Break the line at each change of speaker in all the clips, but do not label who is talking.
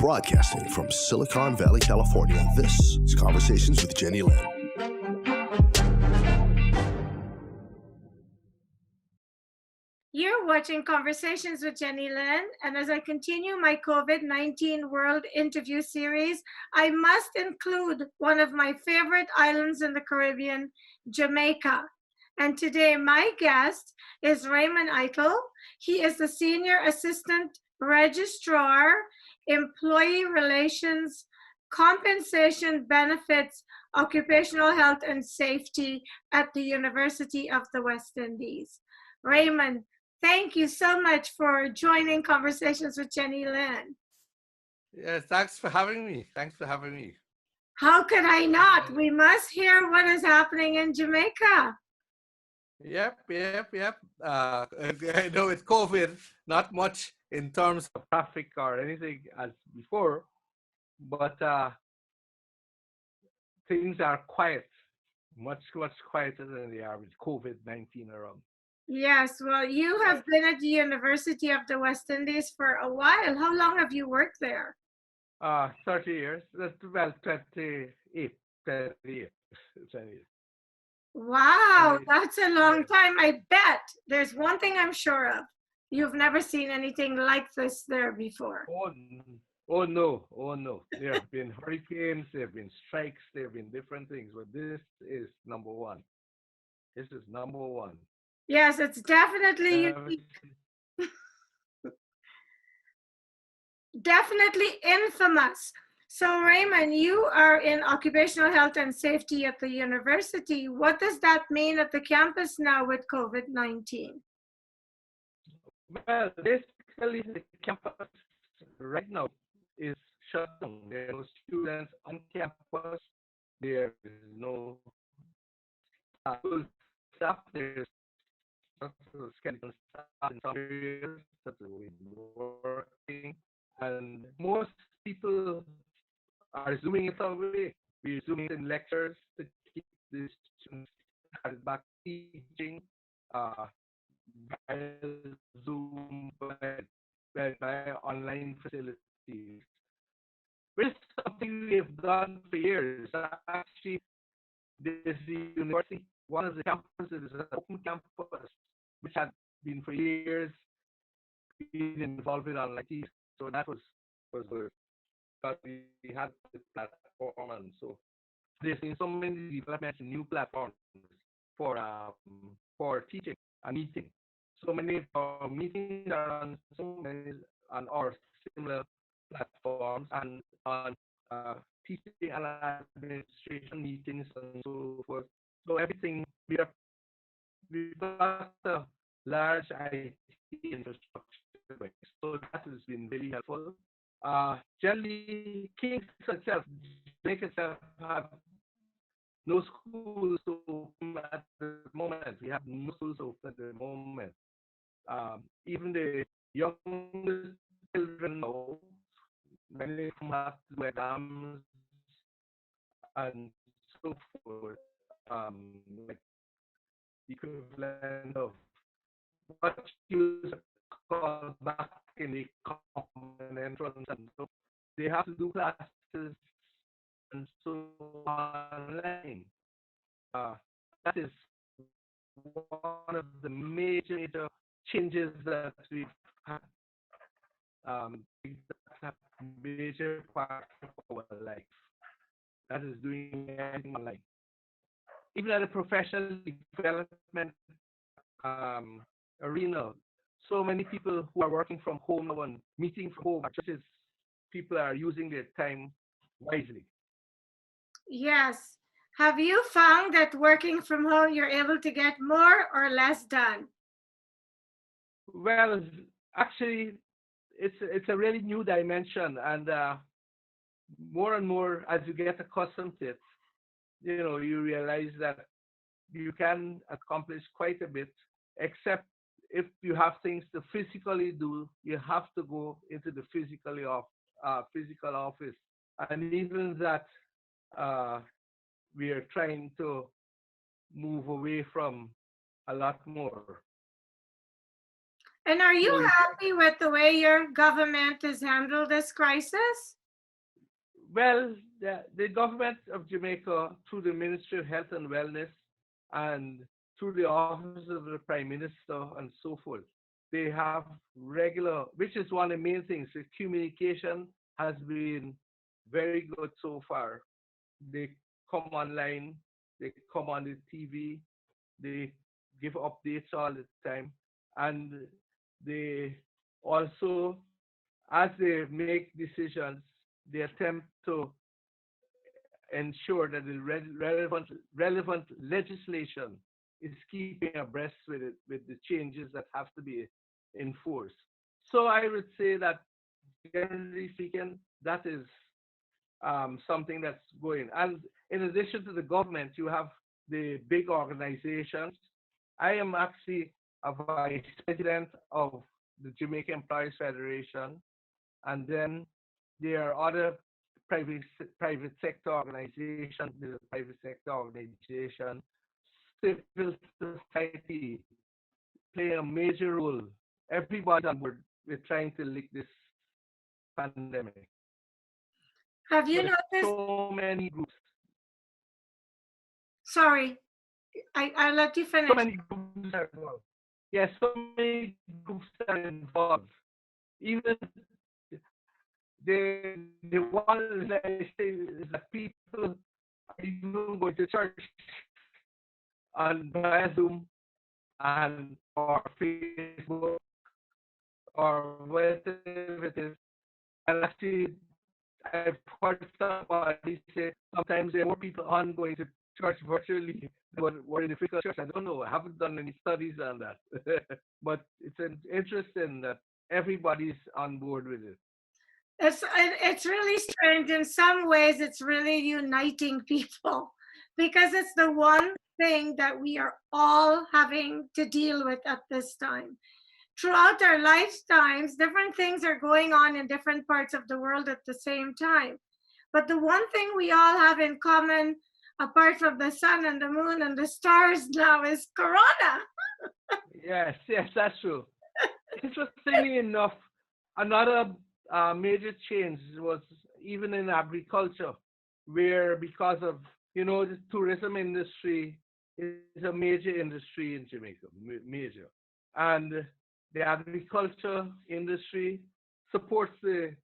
Broadcasting from Silicon Valley, California, this is Conversations with Jennylyn.
You're watching Conversations with Jennylyn, and as I continue my COVID-19 World Interview Series, I must include one of my favorite islands in the Caribbean, Jamaica. And today my guest is Raymond Eytle. He is the Senior Assistant Registrar, Employee Relations, Compensation Benefits, Occupational Health and Safety at the University of the West Indies. Raymond, thank you so much for joining Conversations with Jennylyn.
Yes, thanks for having me. Thanks for having me.
How could I not? We must hear what is happening in Jamaica.
Yep. I know with COVID, not much in terms of traffic or anything as before, but things are quiet, much quieter than they are with COVID-19 around.
Yes, well, you have been at the University of the West Indies for a while. How long have you worked there?
30 years. Well, 28. 28.
Wow, that's a long time. I bet there's one thing I'm sure of. You've never seen anything like this there before.
Oh no. There have been hurricanes, there have been strikes, there have been different things, but this is number one. This is number one.
Yes, it's definitely unique. Definitely infamous. So Raymond, you are in occupational health and safety at the university. What does that mean at the campus now with COVID-19?
Well, basically the campus right now is shut down. There are no students on campus. There is no full staff. There's skeleton staff in some areas that are working. And most people are zooming it away. We're zooming in lectures to keep the students back teaching by Zoom, by online facilities. Which is something we've done for years. Actually, this university, one of the campuses is an open campus, which had been for years been involved with online teaching. So that was good. But we had the platform, and so there's been so many developments in new platforms for teaching and meeting. So many of our meetings are on so many on our similar platforms and on teaching and administration meetings and so forth. So everything we've got a large IT infrastructure, so that has been really helpful. Generally, Kings itself, Jamaica itself, have no schools open at the moment. We have no schools open at the moment. Even the young children now, many of them have to do exams and so forth, like the equivalent of what you call back in the common entrance, and so they have to do classes and so online. That is one of the major changes that we've had. That's a major part of our life. That is doing everything online. Even at the professional development arena, so many people who are working from home now and meeting from home, just people are using their time wisely.
Yes. Have you found that working from home, you're able to get more or less done?
Well, actually, it's a really new dimension, and more and more as you get accustomed to it, you realize that you can accomplish quite a bit, except if you have things to physically do, you have to go into the physical office, and even that we are trying to move away from a lot more.
And are you
So,
happy with the way your government has handled this crisis?
well, the government of Jamaica, through the Ministry of Health and Wellness and through the Office of the Prime Minister and so forth, they have regular, which is one of the main things. The communication has been very good so far. They come online, they come on the TV, they give updates all the time, and they also, as they make decisions, they attempt to ensure that the relevant legislation is keeping abreast with it, with the changes that have to be enforced. So I would say that generally speaking, that is something that's going. And in addition to the government, you have the big organizations. I am actually a vice president of the Jamaica Employees Federation, and then there are other private sector organizations. There's a private sector organization, civil society playing a major role. Everybody's on board with trying to lick this pandemic.
Have you
So there's
noticed?
so many groups,
Sorry, I'll let you
so
finish.
many groups are involved. Yes, so many groups are involved. Even the one that I say is that people are even going to church on via Zoom and or Facebook or whatever it is. And actually, I've heard somebody say sometimes there are more people on going to church virtually than were in the physical church. I don't know. I haven't done any studies on that, but it's interesting that everybody's on board with it.
It's really strange. In some ways, it's really uniting people because it's the one thing that we are all having to deal with at this time. Throughout our lifetimes, different things are going on in different parts of the world at the same time. But the one thing we all have in common, apart from the sun and the moon and the stars now, is Corona.
Yes, yes, that's true. Interestingly enough, another major change was even in agriculture, where because of the tourism industry is a major industry in Jamaica, major, and the agriculture industry supports the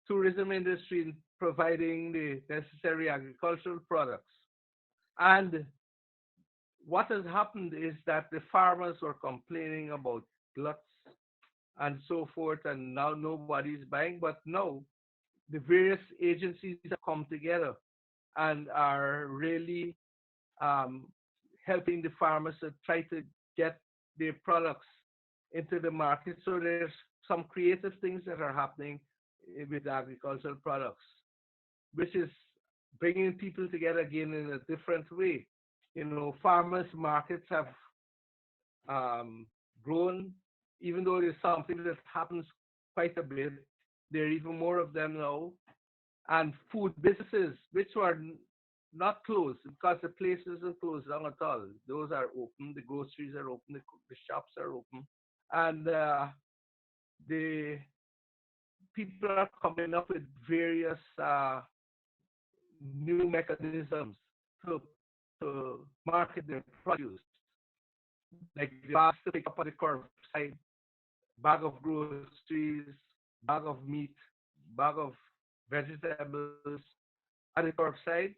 tourism industry in providing the necessary agricultural products. And what has happened is that the farmers were complaining about gluts and so forth, and now nobody's buying. But now the various agencies have come together and are really um, helping the farmers to try to get their products into the market. So there's some creative things that are happening with agricultural products, which is bringing people together again in a different way. Farmers markets have grown, even though it's something that happens quite a bit. There are even more of them now. And food businesses, which were not closed because the place isn't closed down at all. Those are open. The groceries are open. The shops are open. And the people are coming up with various new mechanisms to, to market their produce, like the bags to pick up on the curbside, bag of groceries, bag of meat, bag of vegetables at the curbside.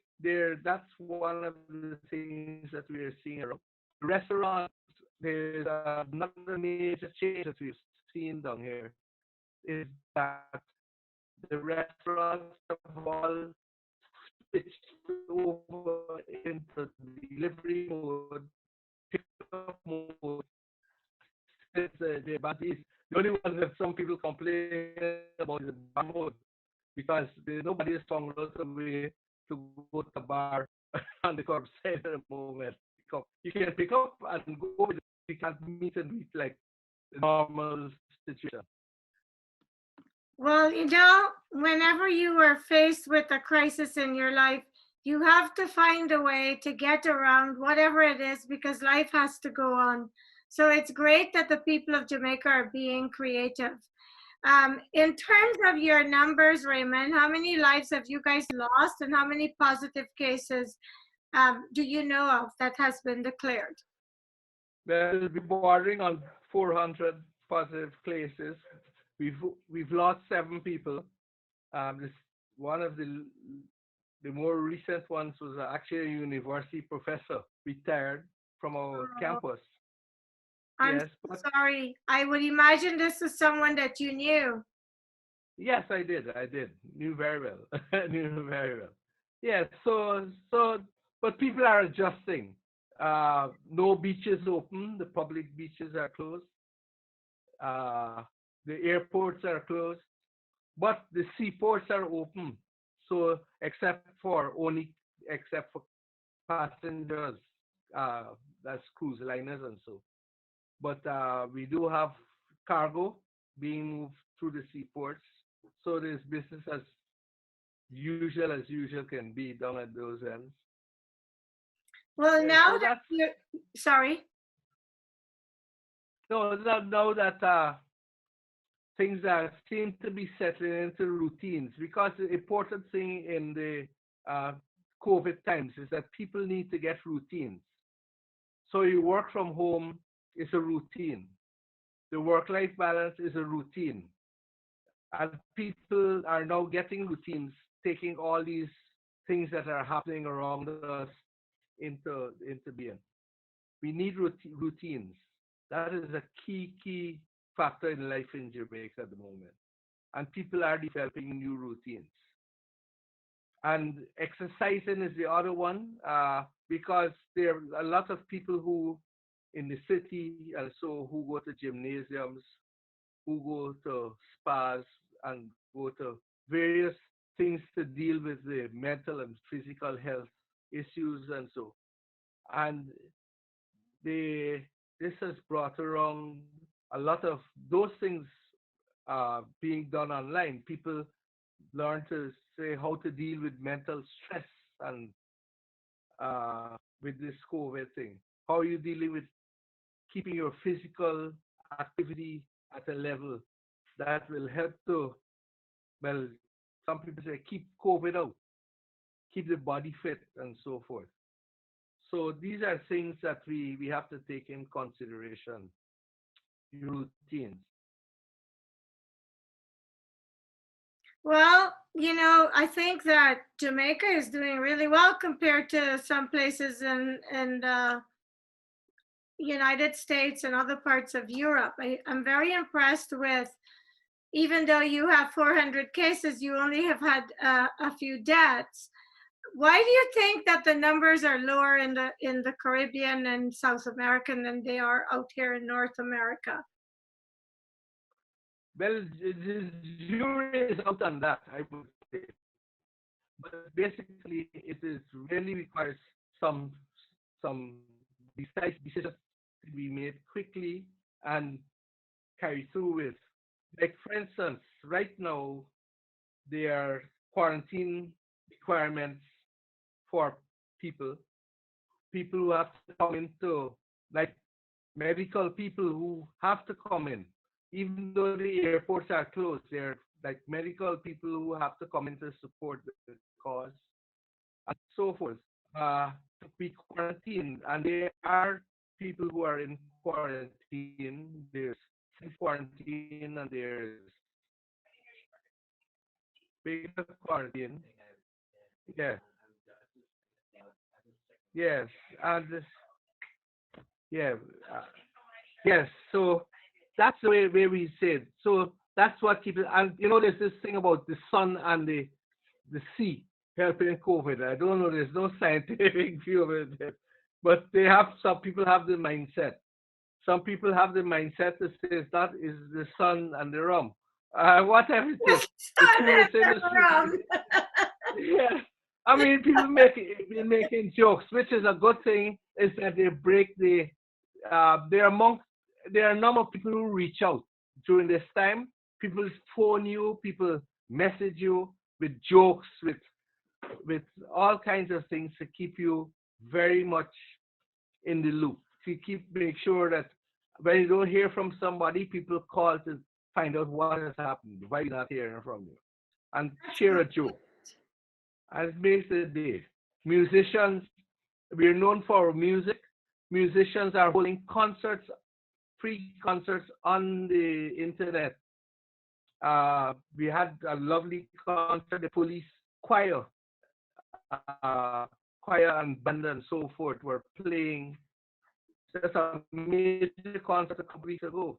That's one of the things that we are seeing around. Restaurants, there's another major change that we've seen down here is that the restaurants have all switched over into delivery mode, pickup mode, since the bad is the only one that some people complain about is the bar mode because nobody is found out a way to go to the bar on the curbside at the moment. You can pick up and go, but you can't meet and meet like the normal situation.
Well, whenever you are faced with a crisis in your life, you have to find a way to get around whatever it is because life has to go on. So it's great that the people of Jamaica are being creative. In terms of your numbers, Raymond, how many lives have you guys lost and how many positive cases do you know of that has been declared?
Well, we're bordering on 400 positive cases. We've lost 7 people. This one of the more recent ones was actually a university professor, retired from our
Oh,
campus.
I'm
Yes,
so
but
sorry. I would imagine this is someone that you knew.
yes, I did. I did. Knew very well. Knew very well. Yes. But people are adjusting. No beaches open. The public beaches are closed. Uh, the airports are closed, but the seaports are open. So except for passengers, uh, that's cruise liners and so. But we do have cargo being moved through the seaports. So there's business as usual can be done at those ends.
Well,
Yeah,
now
so
that
that's
you're, sorry.
no, now that things are seem to be settling into routines because the important thing in the uh, COVID times is that people need to get routines. So you work from home is a routine. The work-life balance is a routine. And people are now getting routines, taking all these things that are happening around us into being. We need routines. That is a key factor in life in Jamaica at the moment. And people are developing new routines. And exercising is the other one because there are a lot of people who in the city and so who go to gymnasiums, who go to spas and go to various things to deal with the mental and physical health issues and so. And they this has brought around a lot of those things being done online. People learn to say how to deal with mental stress and with this COVID thing. How are you dealing with keeping your physical activity at a level that will help to, well, some people say keep COVID out, keep the body fit, and so forth. So these are things that we have to take in consideration, routines.
Well, I think that Jamaica is doing really well compared to some places in the United States and other parts of Europe. I'm very impressed with, even though you have 400 cases, you only have had a few deaths. Why do you think that the numbers are lower in the Caribbean and South America than they are out here in North America?
Well, the jury is out on that, I would say. But basically, it is really requires some some decisive decisions to be made quickly and carry through with. Like for instance, right now there are quarantine requirements for people, people who have to come into like medical people who have to come in, even though the airports are closed. They're like medical people who have to come in to support the cause and so forth to be quarantined. And there are people who are in quarantine. There's self quarantine and there's bigger quarantine. Yeah. Yes. And yeah. Uh, yes. So that's the way we say it. So that's what people. And there's this thing about the sun and the sea helping COVID. I don't know. There's no scientific view of it, but some people have the mindset. Some people have the mindset that says that is the sun and the rum. Whatever it is, the tourist industry.
Wrong.
Yeah, I mean, people been making jokes, which is a good thing. Is that they break the there are a number of people who reach out during this time. People phone you, people message you with jokes, with all kinds of things to keep you very much in the loop. To make sure that when you don't hear from somebody, people call to find out what has happened, why you're not hearing from you, and
That's
share
great.
a joke. And it makes the day. Musicians, we're known for music. Musicians are holding concerts, free concerts on the internet. We had a lovely concert, the police choir, choir and band and so forth were playing just a major concert a couple weeks ago.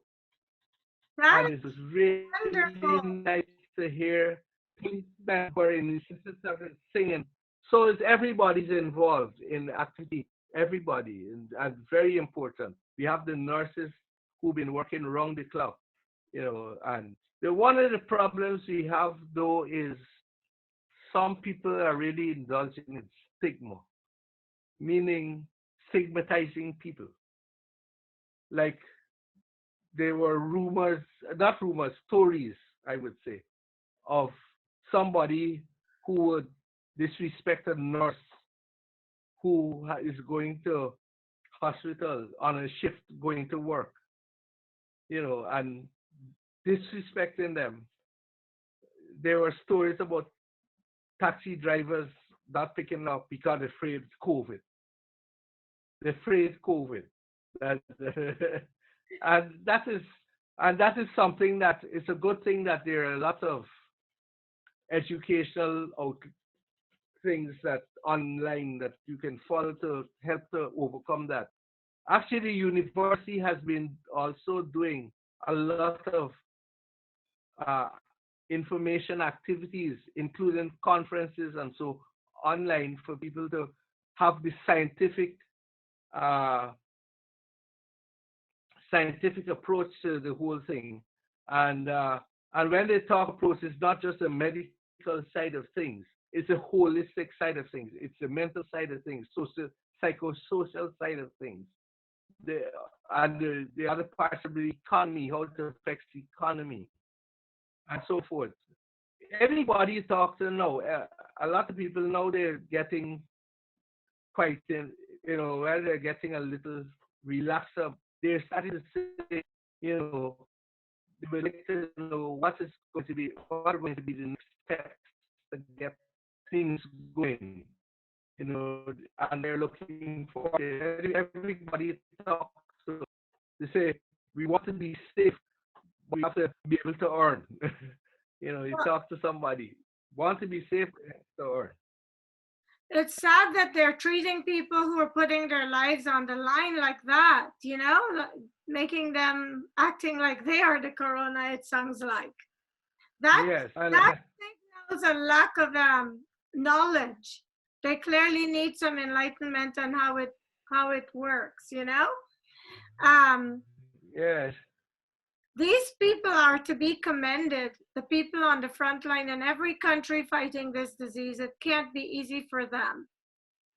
And
That
it was
is
really
wonderful.
nice to hear policemen who are in assistant singing. So it's everybody's involved in activity, everybody, and very important. We have the nurses who've been working around the clock, and one of the problems we have though is some people are really indulging in stigma, meaning stigmatizing people. Like there were rumors, not rumors, stories, I would say, of somebody who would disrespect a nurse who is going to hospital on a shift going to work, and disrespecting them. There were stories about taxi drivers not picking up because they're afraid of COVID. They're afraid of COVID. That, and that is something that it's a good thing that there are a lot of educational things that online that you can follow to help to overcome that. Actually, the university has been also doing a lot of uh, information activities, including conferences and so online for people to have the uh, scientific approach to the whole thing. And uh, and when they talk approach, it's not just a medical side of things. It's a holistic side of things. It's the mental side of things, social, psychosocial side of things. The the other parts of the economy, how it affects the economy, and so forth. Anybody you talk to know, a lot of people know they're getting quite, where they're getting a little relaxed up. They're starting to say, you know, they would like to know what are going to be the next steps to get things going, and they're looking forward to it. Everybody talks to, they say, we want to be safe, but we have to be able to earn. You
Well,
talk to somebody, want to be safe, to earn.
it's sad that they're treating people who are putting their lives on the line like that, making them acting like they are the corona, it sounds like. That
Yes, and
that signals a lack of knowledge. They clearly need some enlightenment on how it works. Um,
yes,
these people are to be commended, the people on the front line in every country fighting this disease. It can't be easy for them.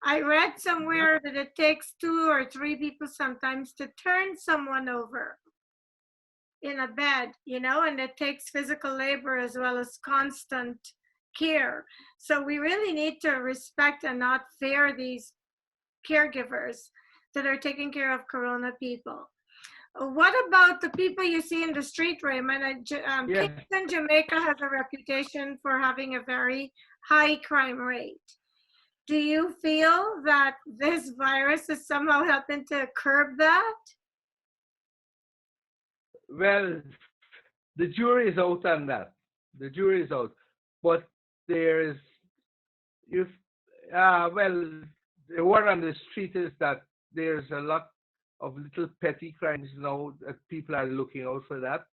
I read
not,
somewhere that it takes 2 or 3 people sometimes to turn someone over in a bed, and it takes physical labor as well as constant care. So we really need to respect and not fear these caregivers that are taking care of corona people. What about the people you see in the street, Raymond?
yes.
Kingston, Jamaica has a reputation for having a very high crime rate. Do you feel that this virus is somehow helping to curb that?
Well, the jury is out on that. The jury is out, but there is you. Well, the word on the street is that there's a lot of little petty crimes now that people are looking out for that.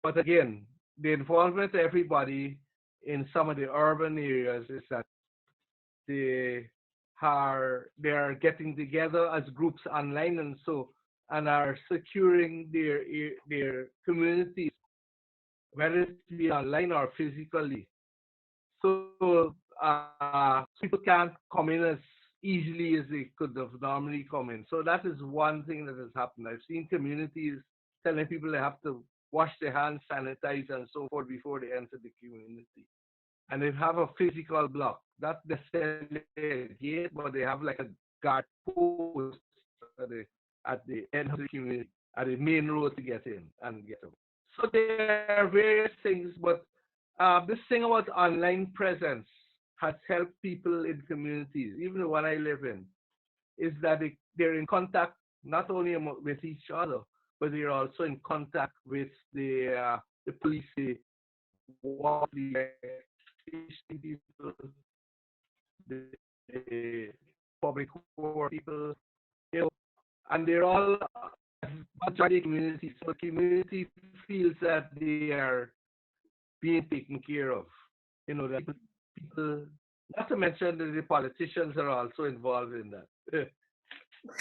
But again, the involvement of everybody in some of the urban areas is that they they are getting together as groups online and so and are securing their communities, whether it be online or physically. So people can't come in as easily as they could have normally come in. So that is one thing that has happened. I've seen communities telling people they have to wash their hands, sanitize, and so forth before they enter the community. And they have a physical block, not necessarily a gate, but they have like a guard post at the end of the community. at the main road to get in and get out. So there are various things, but this thing about online presence has helped people in communities, even the one I live in, is that they're in contact not only with each other, but they're also in contact with the police, the water, the station people, the public work people, you know, and they're all majority communities. So community feels that they are being taken care of. You know, that people, not to mention that the politicians are also involved in that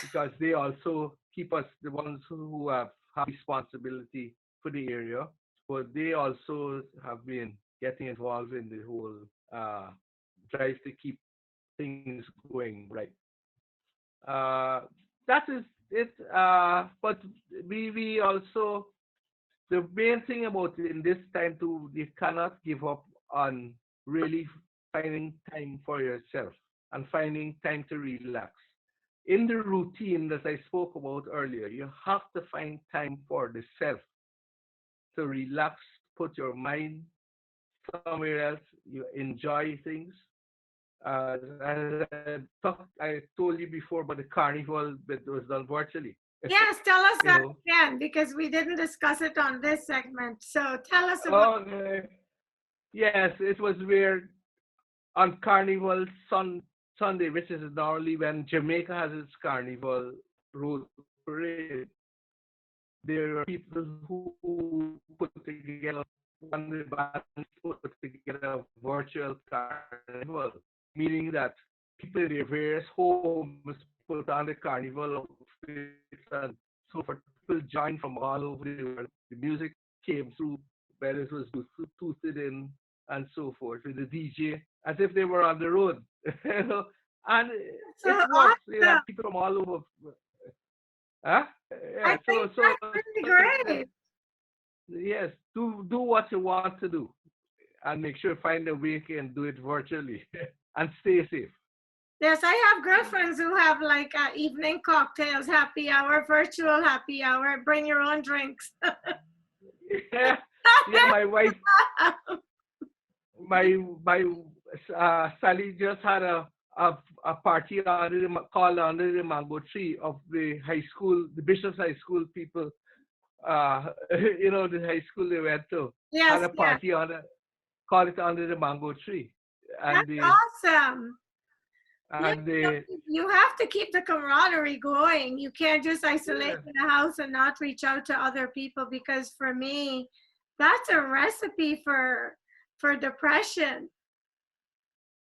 because they also keep us, the ones who have responsibility for the area, but they also have been getting involved in the whole uh, drive to keep things going right. Uh, that is it. But we also, the main thing about it in this time too, you cannot give up on really finding time for yourself and finding time to relax. In the routine that I spoke about earlier, you have to find time for the self to relax, put your mind somewhere else. You enjoy things. I told you before about the carnival that was done virtually.
Yes, tell us
You
that
know.
again because we didn't discuss it on this segment. So tell us about.
Oh, yes, it was where on Carnival Sunday, which is normally when Jamaica has its Carnival Road Parade. There are people who put together, one of the bands put together a virtual carnival, meaning that people in their various homes put on the carnival outfits and so forth. People joined from all over the world. The music came through, whether it was Bluetooth in and so forth, with the DJ, as if they were on the road. You know? And
So
it works. You have
awesome.
people from all over. Huh?
I
Yeah,
think
so
that's really great.
yes, do what you want to do, and make sure find a way you can do it virtually, and stay safe.
Yes, I have girlfriends who have like evening cocktails, happy hour, virtual happy hour, bring your own drinks.
Yeah, yeah. My wife, my Sally just had a party under call under the mango tree of the high school, the Bishop's High School people. You know, the high school they went to had
Yes,
a
yes,
party on call it under the mango tree, and
that's
the
awesome. Yeah,
and the
you have to keep the camaraderie going. You can't just isolate
yeah,
in a house and not reach out to other people because for me, that's a recipe for depression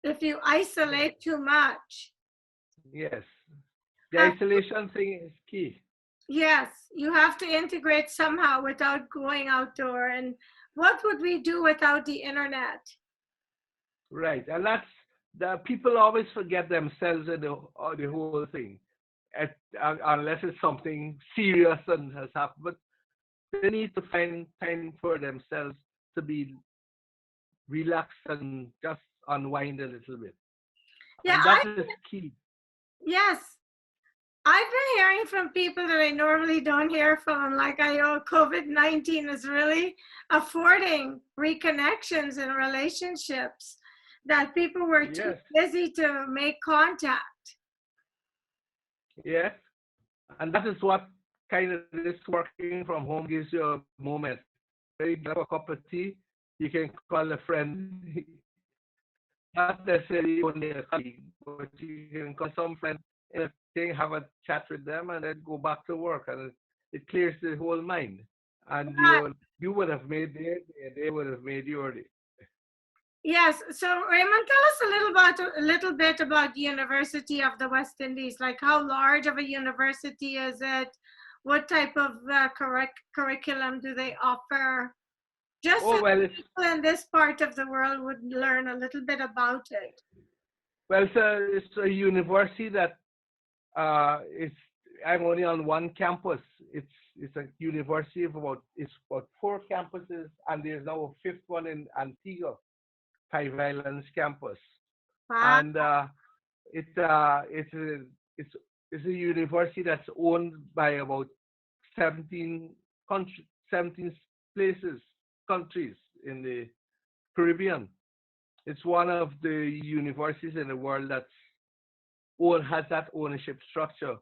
if you isolate too much.
yes, the
Have,
isolation thing is key.
yes, you have to integrate somehow without going outdoor. And what would we do without the internet?
Right, and that's the people always forget themselves in the whole thing, unless it's something serious and has happened. But they need to find time for themselves to be relaxed and just unwind a little bit,
Yeah,
and that is key.
yes, I've been hearing from people that I normally don't hear from. Like I know COVID-19 is really affording reconnections and relationships that people were too
Yes,
busy to make contact.
yes, and that is what kind of this working from home gives you a moment. Where you grab a cup of tea, you can call a friend, not necessarily only a colleague, but you can call some friend in a thing, have a chat with them, and then go back to work, and it clears the whole mind. And
But
you would have made their day, and they would have made your day.
yes, so Raymond, tell us a little bit about the University of the West Indies. Like how large of a university is it? What type of curriculum do they offer? Just so
Oh well,
people in this part of the world would learn a little bit about it.
it's a university that it's I'm only on one campus. It's a university of it's about four campuses, and there's now a fifth one in Antigua, Five Islands campus.
Wow.
And it's it's a university that's owned by about 17 17 places, countries in the Caribbean. It's one of the universities in the world that's has that ownership structure.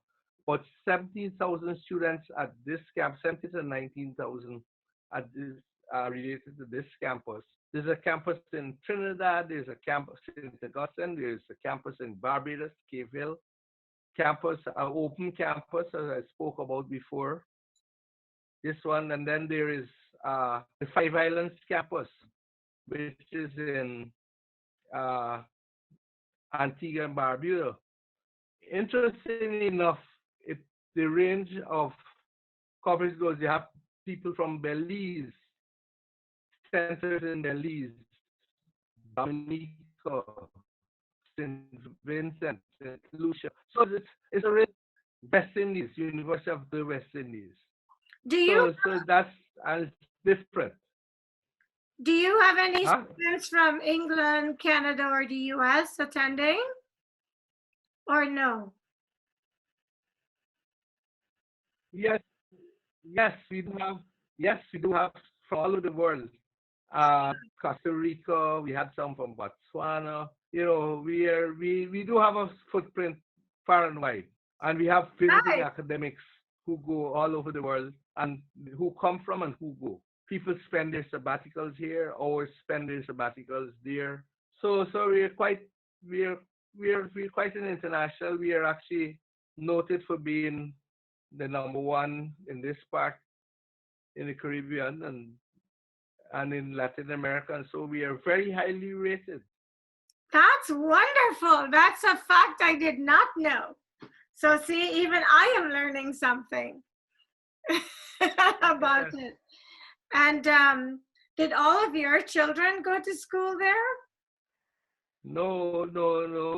But 17,000 students at this camp, 17 to 19,000 at this related to this campus. There's a campus in Trinidad. There's a campus in St. Augustine. There's a campus in Barbados, Cave Hill. Campus, open campus, as I spoke about before. This one, and then there is the Five Islands campus, which is in uh, Antigua and Barbuda. Interestingly enough, the range of coverage goes. You have people from Belize, centers in Belize, Dominica, St. Vincent, St. Lucia. So it's a West Indies, University of the West Indies.
Do you
So that's and it's different.
do you have any
Huh?
students from England, Canada, or the US attending? Or no?
Yes, yes, we do have. Yes, we do have from all over the world. Costa Rica, we had some from Botswana. You know, we do have a footprint far and wide, and we have visiting
Nice.
academics who go all over the world and who come from and who go. People spend their sabbaticals here or spend their sabbaticals there. So we're we're quite an international. We are actually noted for being the number one in this part in the Caribbean and in Latin America, and so we are very highly rated.
That's wonderful. That's a fact I did not know. So see, even I am learning something about
Yes.
it. And did all of your children go to school there?
No, no, no.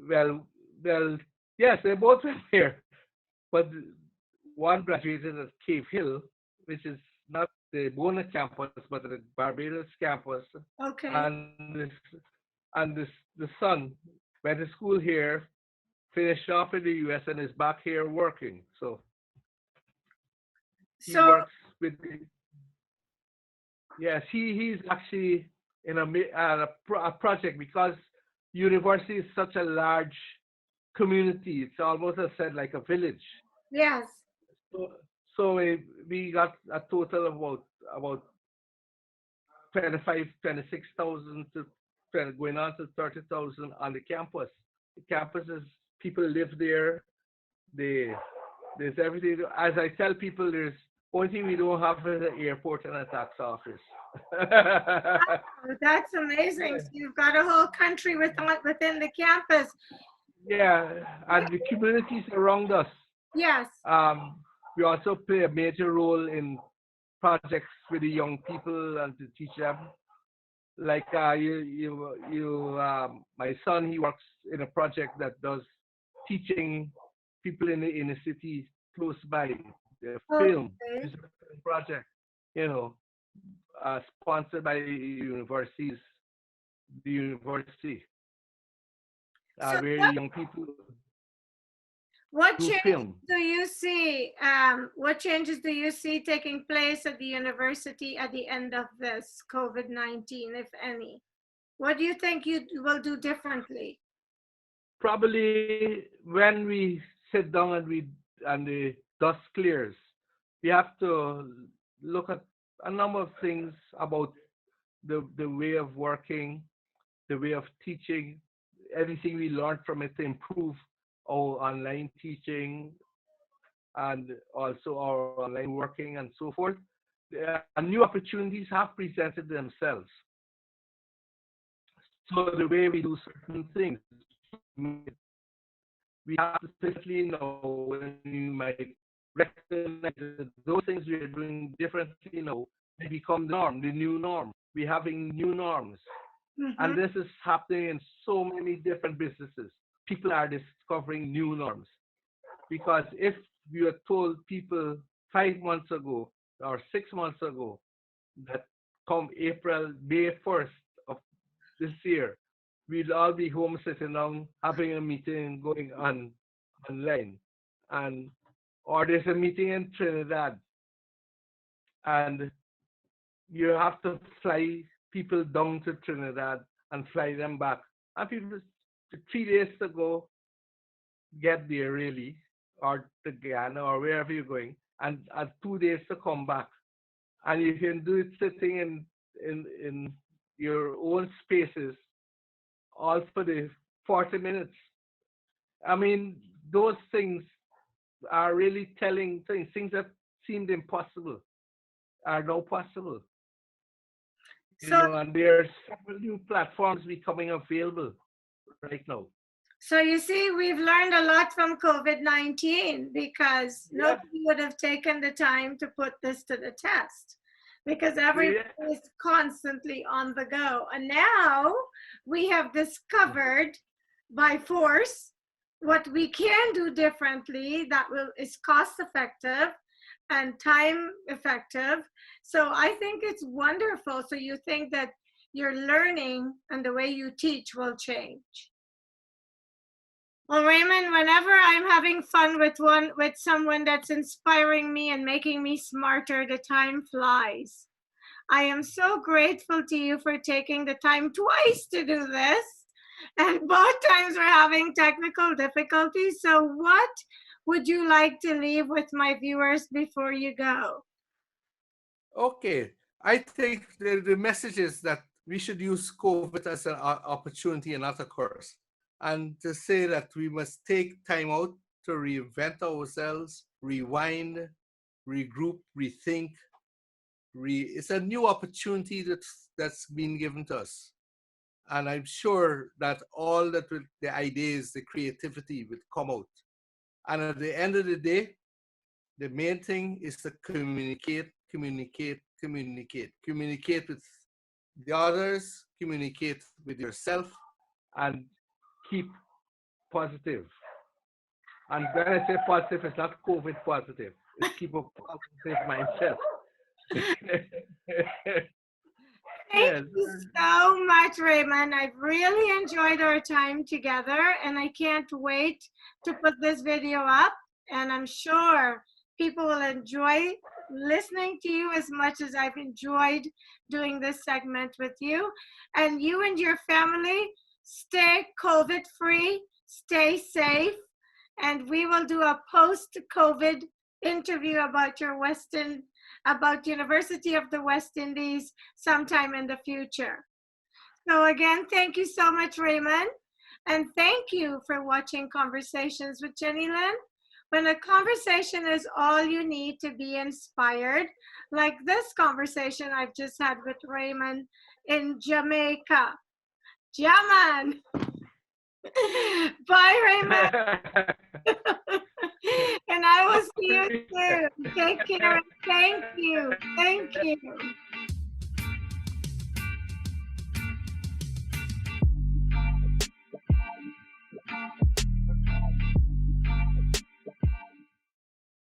Well, well, yes, they both went here, but one graduated at Cave Hill, which is not the Bona campus, but the Barbados campus,
Okay.
and the son went to school here, finished off in the U.S. and is back here working. So he
So
works with yes, he's actually in a project because university is such a large community. It's almost as said like a village.
yes.
So we got a total of about 25, 26,000 to going on to 30,000 on the campus. The campus is people live there. They there's everything. As I tell people, there's only thing we don't have is an airport and a tax office.
Oh, that's amazing. So you've got a whole country within the campus.
Yeah, and the communities around us.
Yes.
We also play a major role in projects with the young people and to teach them. Like my son, he works in a project that does teaching people in the inner city close by. The film
Okay.
is a film project, you know, sponsored by the university,
So
where young people
what
do
changes
film.
do you see? What changes do you see taking place at the university at the end of this COVID-19, if any? What do you think you will do differently?
Probably when we sit down and the dust clears, we have to look at a number of things about the way of working, the way of teaching, everything we learned from it to improve our online teaching and also our online working and so forth. New opportunities have presented themselves. So the way we do certain things, we have to simply know when you might recognize that those things we are doing differently now, they become the norm, the new norm. We're having new norms.
Mhm.
And this is happening in so many different businesses. People are discovering new norms. Because if you had told people 5 months ago or 6 months ago that come May 1st of this year, we'd all be home sitting down having a meeting going on online. And or there's a meeting in Trinidad, and you have to fly people down to Trinidad and fly them back. And people, 3 days to go, get there really, or to Ghana or wherever you're going, and 2 days to come back. And you can do it sitting in your own spaces, all for the 40 minutes. I mean, those things are really telling things that seemed impossible are now possible. You
So,
know, and there's several new platforms becoming available right now.
so you see, we've learned a lot from COVID-19 because
Yeah,
nobody would have taken the time to put this to the test because everybody
yeah.
is constantly on the go. And now we have discovered by force what we can do differently that is cost effective and time effective. So I think it's wonderful. So you think that your learning and the way you teach will change. Well, Raymond, whenever I'm having fun with someone that's inspiring me and making me smarter, the time flies. I am so grateful to you for taking the time twice to do this. And both times we're having technical difficulties. So what would you like to leave with my viewers before you go?
Okay. I think the message is that we should use COVID as an opportunity and not a curse. And to say that we must take time out to reinvent ourselves, rewind, regroup, rethink. It's a new opportunity that's been given to us. And I'm sure that all the ideas, the creativity will come out. And at the end of the day, the main thing is to communicate, communicate, communicate. Communicate with the others, communicate with yourself, and keep positive. And when I say positive, it's not COVID positive. It's keep a positive mindset.
Thank
Yes.
you so much, Raymond. I've really enjoyed our time together, and I can't wait to put this video up. And I'm sure people will enjoy listening to you as much as I've enjoyed doing this segment with you. And you and your family, stay COVID free, stay safe, and we will do a post-COVID interview about about University of the West Indies sometime in the future. So again, thank you so much, Raymond. And thank you for watching Conversations with Jennylyn. When a conversation is all you need to be inspired, like this conversation I've just had with Raymond in Jamaica. Jaman! Bye, Raymond. And I will see you soon. Take care. Thank you. Thank you.